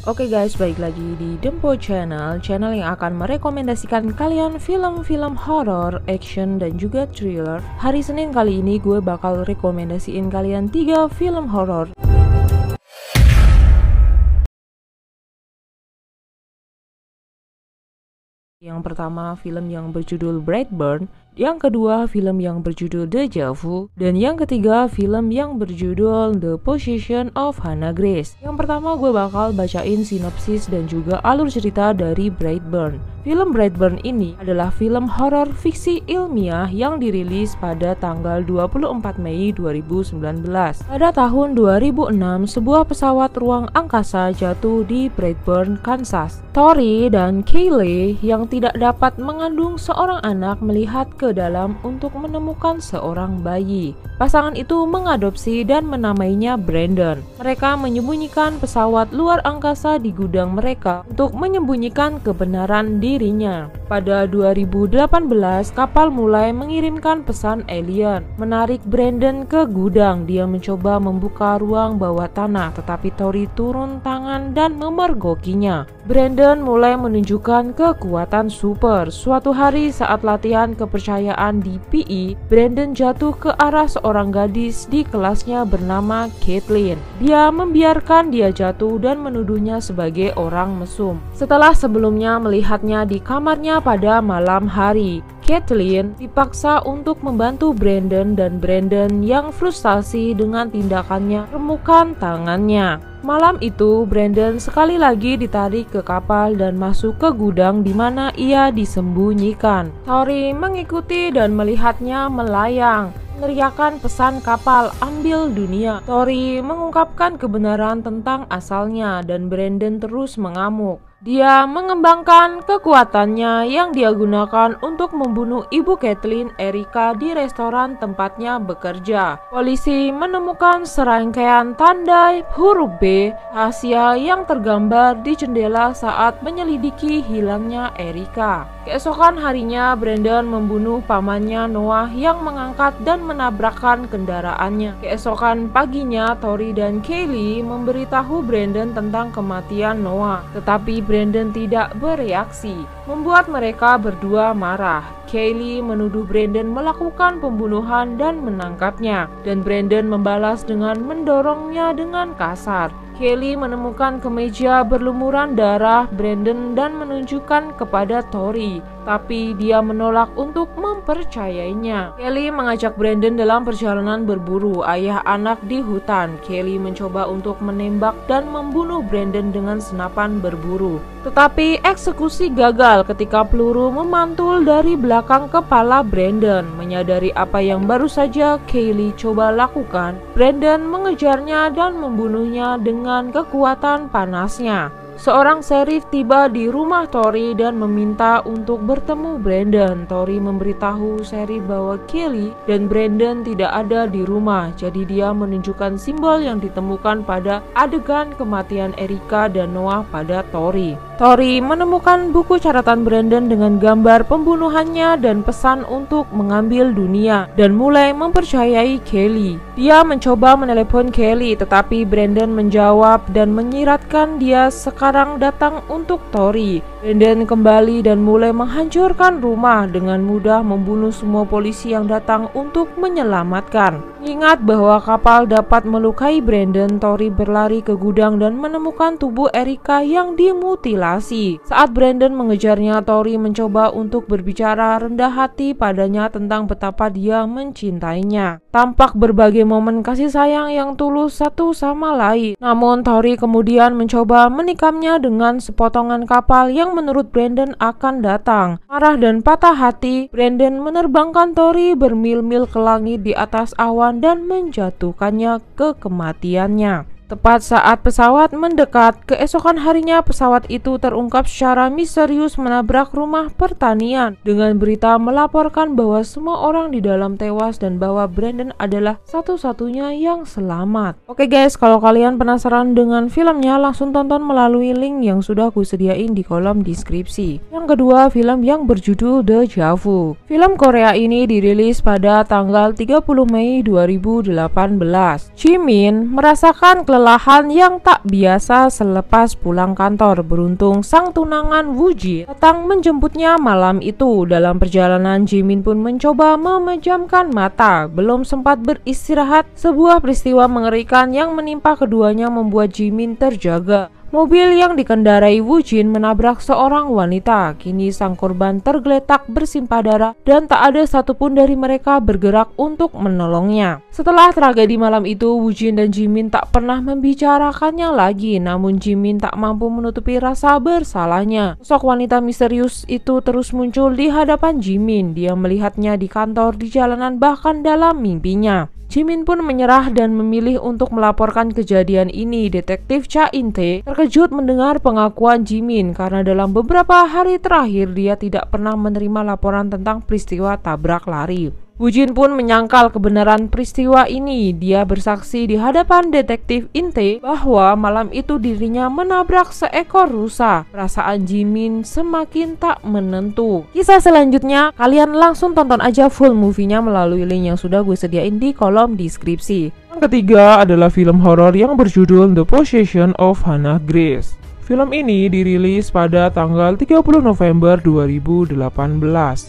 Oke guys, balik lagi di Dempo Channel yang akan merekomendasikan kalian film-film horor, action, dan juga thriller. Hari Senin kali ini gue bakal rekomendasiin kalian 3 film horor. Yang pertama, film yang berjudul Brightburn. Yang kedua, film yang berjudul Deja Vu. Dan yang ketiga, film yang berjudul The Possession of Hannah Grace. Yang pertama, gue bakal bacain sinopsis dan juga alur cerita dari Brightburn. Film Brightburn ini adalah film horor fiksi ilmiah yang dirilis pada tanggal 24 Mei 2019. Pada tahun 2006, sebuah pesawat ruang angkasa jatuh di Brightburn, Kansas. Tori dan Kayleigh yang tidak dapat mengandung seorang anak melihat ke dalam untuk menemukan seorang bayi. Pasangan itu mengadopsi dan menamainya Brandon. Mereka menyembunyikan pesawat luar angkasa di gudang mereka untuk menyembunyikan kebenaran dirinya. Pada 2018, kapal mulai mengirimkan pesan alien, menarik Brandon ke gudang. Dia mencoba membuka ruang bawah tanah, tetapi Tori turun tangan dan memergokinya. Brandon mulai menunjukkan kekuatan super. Suatu hari saat latihan kepercayaan di PI, Brandon jatuh ke arah seorang gadis di kelasnya bernama Caitlin. Dia membiarkan dia jatuh dan menuduhnya sebagai orang mesum. Setelah sebelumnya melihatnya di kamarnya pada malam hari, Caitlin dipaksa untuk membantu Brandon dan Brandon yang frustasi dengan tindakannya remukan tangannya. Malam itu, Brandon sekali lagi ditarik ke kapal dan masuk ke gudang di mana ia disembunyikan. Tori mengikuti dan melihatnya melayang, meneriakkan pesan kapal ambil dunia. Tori mengungkapkan kebenaran tentang asalnya dan Brandon terus mengamuk. Dia mengembangkan kekuatannya yang dia gunakan untuk membunuh ibu Caitlin, Erika, di restoran tempatnya bekerja. Polisi menemukan serangkaian tanda huruf B rahasia yang tergambar di jendela saat menyelidiki hilangnya Erika. Keesokan harinya, Brandon membunuh pamannya Noah yang mengangkat dan menabrakkan kendaraannya. Keesokan paginya, Tori dan Kayleigh memberitahu Brandon tentang kematian Noah, tetapi Brandon tidak bereaksi, membuat mereka berdua marah. Kayleigh menuduh Brandon melakukan pembunuhan dan menangkapnya, dan Brandon membalas dengan mendorongnya dengan kasar. Kayleigh menemukan kemeja berlumuran darah Brandon dan menunjukkan kepada Tori, tapi dia menolak untuk mempercayainya. Kayleigh mengajak Brandon dalam perjalanan berburu ayah anak di hutan. Kayleigh mencoba untuk menembak dan membunuh Brandon dengan senapan berburu, tetapi eksekusi gagal ketika peluru memantul dari belakang kepala Brandon. Menyadari apa yang baru saja Kayleigh coba lakukan, Brandon mengejarnya dan membunuhnya dengan kekuatan panasnya. Seorang sheriff tiba di rumah Tori dan meminta untuk bertemu Brandon. Tori memberitahu sheriff bahwa Kayleigh dan Brandon tidak ada di rumah, jadi dia menunjukkan simbol yang ditemukan pada adegan kematian Erika dan Noah pada Tori. Tori menemukan buku catatan Brandon dengan gambar pembunuhannya dan pesan untuk mengambil dunia dan mulai mempercayai Kayleigh. Dia mencoba menelepon Kayleigh, tetapi Brandon menjawab dan menyiratkan dia sekarang datang untuk Tori. Brandon kembali dan mulai menghancurkan rumah, dengan mudah membunuh semua polisi yang datang untuk menyelamatkan. Ingat bahwa kapal dapat melukai Brandon, Tori berlari ke gudang dan menemukan tubuh Erika yang dimutilasi. Saat Brandon mengejarnya, Tori mencoba untuk berbicara rendah hati padanya tentang betapa dia mencintainya. Tampak berbagai momen kasih sayang yang tulus satu sama lain. Namun Tori kemudian mencoba menikamnya dengan sepotongan kapal yang menurut Brandon akan datang. Marah dan patah hati, Brandon menerbangkan Tori bermil-mil ke langit di atas awan dan menjatuhkannya ke kematiannya. Tepat saat pesawat mendekat, keesokan harinya pesawat itu terungkap secara misterius menabrak rumah pertanian dengan berita melaporkan bahwa semua orang di dalam tewas dan bahwa Brandon adalah satu-satunya yang selamat. Oke guys, kalau kalian penasaran dengan filmnya, langsung tonton melalui link yang sudah aku sediain di kolom deskripsi. Yang kedua, film yang berjudul Deja Vu. Film Korea ini dirilis pada tanggal 30 Mei 2018. Jimin merasakan kelelahan yang tak biasa selepas pulang kantor. Beruntung sang tunangan Woo Jin datang menjemputnya malam itu. Dalam perjalanan, Jimin pun mencoba memejamkan mata. Belum sempat beristirahat, sebuah peristiwa mengerikan yang menimpa keduanya membuat Jimin terjaga. Mobil yang dikendarai Woo Jin menabrak seorang wanita. Kini sang korban tergeletak bersimpah darah dan tak ada satupun dari mereka bergerak untuk menolongnya. Setelah tragedi malam itu, Woo Jin dan Jimin tak pernah membicarakannya lagi. Namun Jimin tak mampu menutupi rasa bersalahnya. Sosok wanita misterius itu terus muncul di hadapan Jimin. Dia melihatnya di kantor, di jalanan, bahkan dalam mimpinya. Jimin pun menyerah dan memilih untuk melaporkan kejadian ini. Detektif Cha In-tae terkejut mendengar pengakuan Jimin karena dalam beberapa hari terakhir dia tidak pernah menerima laporan tentang peristiwa tabrak lari. Woo Jin pun menyangkal kebenaran peristiwa ini. Dia bersaksi di hadapan detektif In-tae bahwa malam itu dirinya menabrak seekor rusa. Perasaan Jimin semakin tak menentu. Kisah selanjutnya, kalian langsung tonton aja full movie-nya melalui link yang sudah gue sediain di kolom deskripsi. Yang ketiga adalah film horor yang berjudul The Possession of Hannah Grace. Film ini dirilis pada tanggal 30 November 2018.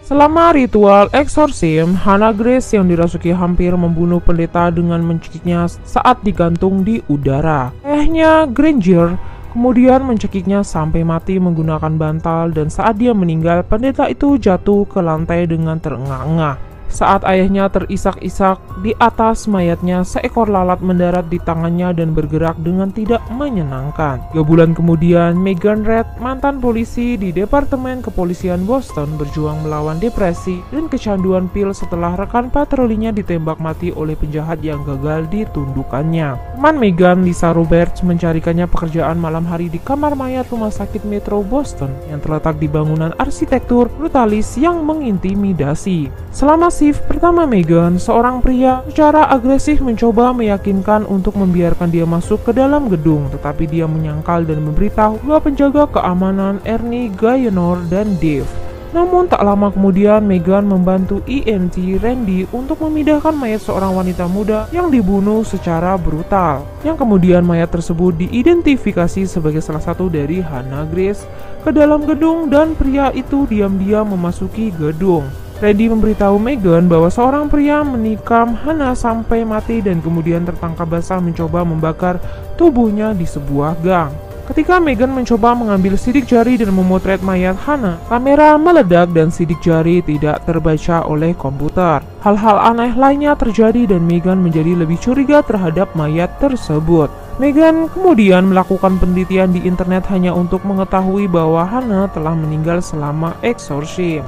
Selama ritual eksorsim, Hannah Grace yang dirasuki hampir membunuh pendeta dengan mencekiknya saat digantung di udara. Ayahnya, Granger, kemudian mencekiknya sampai mati menggunakan bantal, dan saat dia meninggal, pendeta itu jatuh ke lantai dengan terengah-engah. Saat ayahnya terisak-isak di atas mayatnya, seekor lalat mendarat di tangannya dan bergerak dengan tidak menyenangkan. 3 bulan kemudian, Megan Red, mantan polisi di Departemen Kepolisian Boston, berjuang melawan depresi dan kecanduan pil setelah rekan patrolinya ditembak mati oleh penjahat yang gagal ditundukannya. Teman Megan, Lisa Roberts, mencarikannya pekerjaan malam hari di kamar mayat rumah sakit Metro Boston yang terletak di bangunan arsitektur brutalis yang mengintimidasi. Selama shift pertama Megan, seorang pria secara agresif mencoba meyakinkan untuk membiarkan dia masuk ke dalam gedung, tetapi dia menyangkal dan memberitahu dua penjaga keamanan, Ernie Gaynor dan Dave. Namun tak lama kemudian, Megan membantu EMT Randy untuk memindahkan mayat seorang wanita muda yang dibunuh secara brutal, yang kemudian mayat tersebut diidentifikasi sebagai salah satu dari Hannah Grace, ke dalam gedung, dan pria itu diam-diam memasuki gedung. Randy memberitahu Megan bahwa seorang pria menikam Hannah sampai mati dan kemudian tertangkap basah mencoba membakar tubuhnya di sebuah gang. Ketika Megan mencoba mengambil sidik jari dan memotret mayat Hannah, kamera meledak dan sidik jari tidak terbaca oleh komputer. Hal-hal aneh lainnya terjadi dan Megan menjadi lebih curiga terhadap mayat tersebut. Megan kemudian melakukan penelitian di internet hanya untuk mengetahui bahwa Hannah telah meninggal selama eksorsim.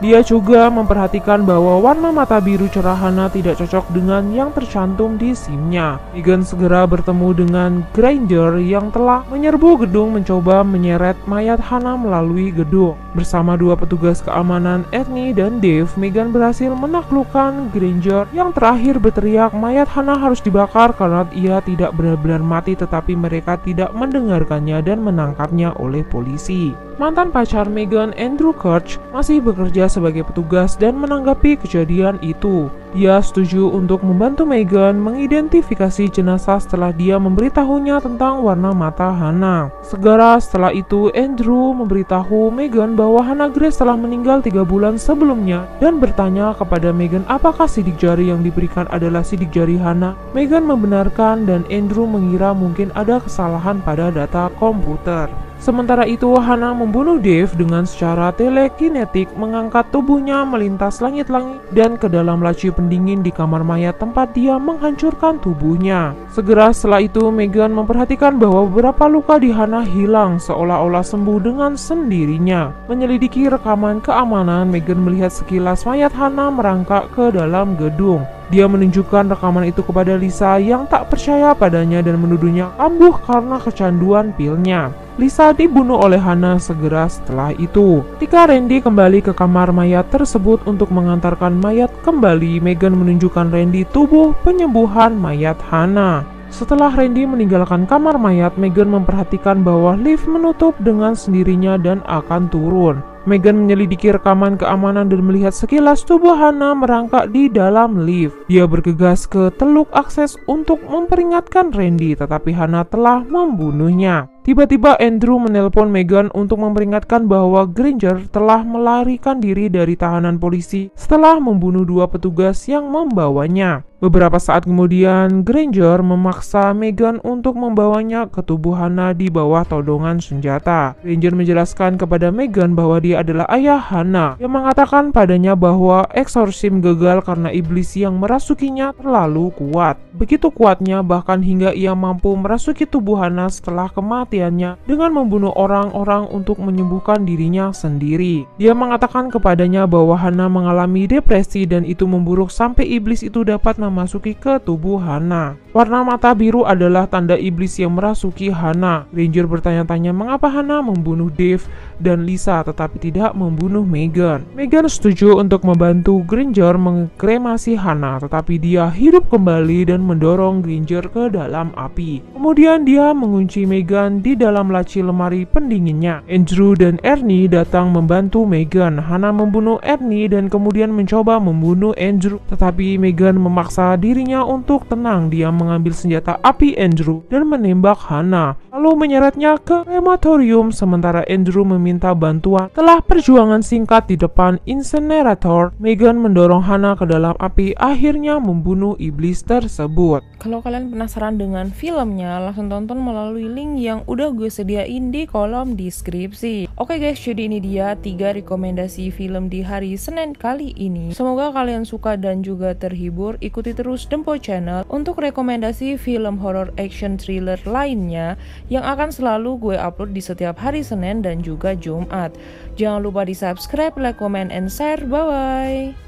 Dia juga memperhatikan bahwa warna mata biru cerah Hannah tidak cocok dengan yang tercantum di SIM-nya. Megan segera bertemu dengan Granger yang telah menyerbu gedung mencoba menyeret mayat Hannah melalui gedung. Bersama dua petugas keamanan, Ernie dan Dave, Megan berhasil menaklukkan Granger yang terakhir berteriak mayat Hannah harus dibakar karena ia tidak benar-benar mati, tetapi mereka tidak mendengarkannya dan menangkapnya oleh polisi. Mantan pacar Megan, Andrew Kirch, masih bekerja sebagai petugas dan menanggapi kejadian itu. Dia setuju untuk membantu Megan mengidentifikasi jenazah setelah dia memberitahunya tentang warna mata Hannah. Segera setelah itu, Andrew memberitahu Megan bahwa Hannah Grace telah meninggal 3 bulan sebelumnya dan bertanya kepada Megan apakah sidik jari yang diberikan adalah sidik jari Hannah. Megan membenarkan dan Andrew mengira mungkin ada kesalahan pada data komputer. Sementara itu, Hannah membunuh Dave dengan secara telekinetik, mengangkat tubuhnya melintas langit-langit dan ke dalam laci pendingin di kamar mayat tempat dia menghancurkan tubuhnya. Segera setelah itu, Megan memperhatikan bahwa beberapa luka di Hannah hilang seolah-olah sembuh dengan sendirinya. Menyelidiki rekaman keamanan, Megan melihat sekilas mayat Hannah merangkak ke dalam gedung. Dia menunjukkan rekaman itu kepada Lisa yang tak percaya padanya dan menuduhnya kambuh karena kecanduan pilnya. Lisa dibunuh oleh Hannah segera setelah itu. Ketika Randy kembali ke kamar mayat tersebut untuk mengantarkan mayat kembali, Megan menunjukkan Randy tubuh penyembuhan mayat Hannah. Setelah Randy meninggalkan kamar mayat, Megan memperhatikan bahwa lift menutup dengan sendirinya dan akan turun. Megan menyelidiki rekaman keamanan dan melihat sekilas tubuh Hana merangkak di dalam lift. Dia bergegas ke teluk akses untuk memperingatkan Randy, tetapi Hana telah membunuhnya. Tiba-tiba Andrew menelpon Megan untuk memperingatkan bahwa Granger telah melarikan diri dari tahanan polisi setelah membunuh 2 petugas yang membawanya. Beberapa saat kemudian, Granger memaksa Megan untuk membawanya ke tubuh Hana di bawah todongan senjata. Granger menjelaskan kepada Megan bahwa dia adalah ayah Hana, yang mengatakan padanya bahwa eksorsim gagal karena iblis yang merasukinya terlalu kuat. Begitu kuatnya bahkan hingga ia mampu merasuki tubuh Hana setelah kematiannya dengan membunuh orang-orang untuk menyembuhkan dirinya sendiri. Dia mengatakan kepadanya bahwa Hana mengalami depresi dan itu memburuk sampai iblis itu dapat memasuki ke tubuh Hana. Warna mata biru adalah tanda iblis yang merasuki Hana. Granger bertanya-tanya mengapa Hana membunuh Dave dan Lisa tetapi tidak membunuh Megan. Megan setuju untuk membantu Granger mengkremasi Hana, tetapi dia hidup kembali dan mendorong Granger ke dalam api. Kemudian dia mengunci Megan di dalam laci lemari pendinginnya. Andrew dan Ernie datang membantu Megan. Hana membunuh Ernie dan kemudian mencoba membunuh Andrew, tetapi Megan memaksa dirinya untuk tenang. Dia mengambil senjata api Andrew dan menembak Hana, lalu menyeretnya ke krematorium sementara Andrew meminta bantuan. Setelah perjuangan singkat di depan incinerator, Megan mendorong Hana ke dalam api, akhirnya membunuh iblis tersebut. Kalau kalian penasaran dengan filmnya, langsung tonton melalui link yang udah gue sediain di kolom deskripsi. Oke guys, jadi ini dia 3 rekomendasi film di hari Senin kali ini. Semoga kalian suka dan juga terhibur. Ikuti terus Dempo Channel untuk rekomendasi film horror action thriller lainnya yang akan selalu gue upload di setiap hari Senin dan juga Jumat. Jangan lupa di subscribe, like, comment, and share. Bye bye.